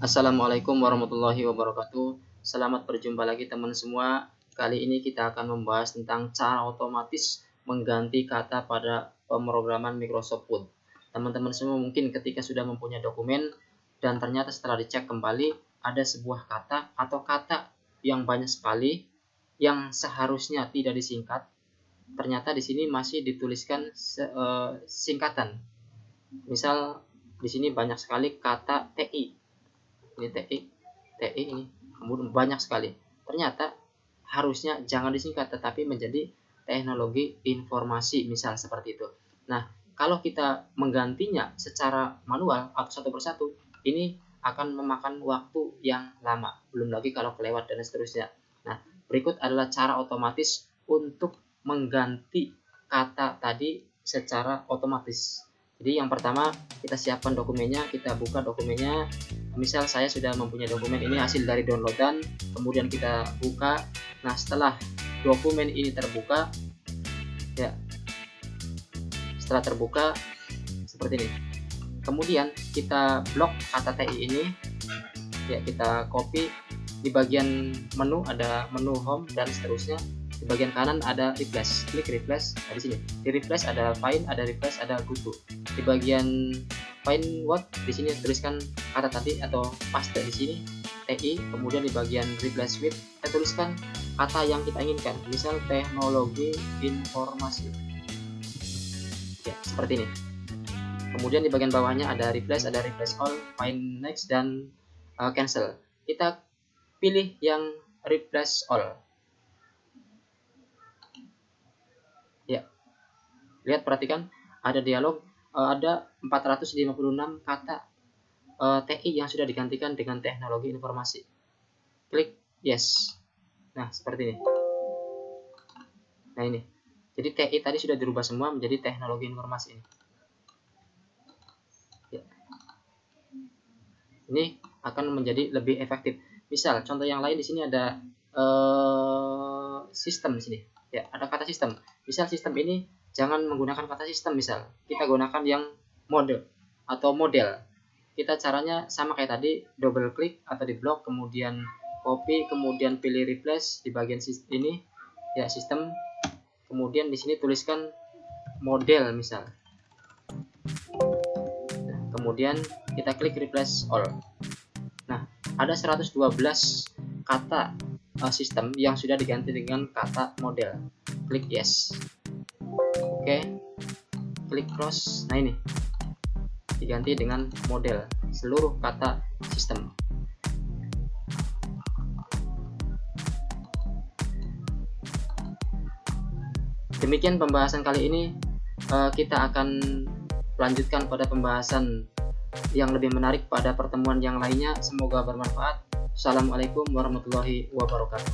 Assalamualaikum warahmatullahi wabarakatuh. Selamat berjumpa lagi teman semua. Kali ini kita akan membahas tentang cara otomatis mengganti kata pada pemrograman Microsoft Word. Teman-teman semua mungkin ketika sudah mempunyai dokumen dan ternyata setelah dicek kembali ada sebuah kata atau kata yang banyak sekali yang seharusnya tidak disingkat. Ternyata di sini masih dituliskan singkatan. Misal di sini banyak sekali kata TI. Ini TI ini kemudian banyak sekali. Ternyata harusnya jangan disingkat tetapi menjadi teknologi informasi, misal seperti itu. Nah, kalau kita menggantinya secara manual atau satu persatu, ini akan memakan waktu yang lama, belum lagi kalau kelewat dan seterusnya. Nah, berikut adalah cara otomatis untuk mengganti kata tadi secara otomatis. Jadi yang pertama, kita siapkan dokumennya, kita buka dokumennya. Misal saya sudah mempunyai dokumen ini hasil dari downloadan, kemudian kita buka. Nah, setelah dokumen ini terbuka, ya, setelah terbuka seperti ini. Kemudian kita blok kata TI ini, ya, kita copy. Di bagian menu ada menu home dan seterusnya. Di bagian kanan ada replace, klik replace. Nah, di sini di replace ada find, ada replace, ada goto. Di bagian find what, di sini tuliskan kata tadi atau paste di sini TI. Kemudian di bagian replace with kita tuliskan kata yang kita inginkan, misal teknologi informasi, ya, seperti ini. Kemudian di bagian bawahnya ada replace, ada replace all, find next, dan cancel. Kita pilih yang replace all. Ya, lihat, perhatikan ada dialog, ada 456 kata TI yang sudah digantikan dengan teknologi informasi. Klik yes. Nah, seperti ini. Nah, ini. Jadi TI tadi sudah dirubah semua menjadi teknologi informasi ini. Ya. Ini akan menjadi lebih efektif. Misal contoh yang lain di sini ada sistem di sini. Ya, ada kata sistem. Misal sistem ini jangan menggunakan kata sistem, misal kita gunakan yang mode atau model. Kita caranya sama kayak tadi, double klik atau di blok, kemudian copy, kemudian pilih replace di bagian ini, ya, sistem. Kemudian di sini tuliskan model misal. Nah, kemudian kita klik replace all. Nah, ada 112 kata sistem yang sudah diganti dengan kata model. Klik yes. Oke, klik cross. Nah, ini diganti dengan model seluruh kata sistem. Demikian pembahasan kali ini. Kita akan lanjutkan pada pembahasan yang lebih menarik pada pertemuan yang lainnya. Semoga bermanfaat. Assalamualaikum warahmatullahi wabarakatuh.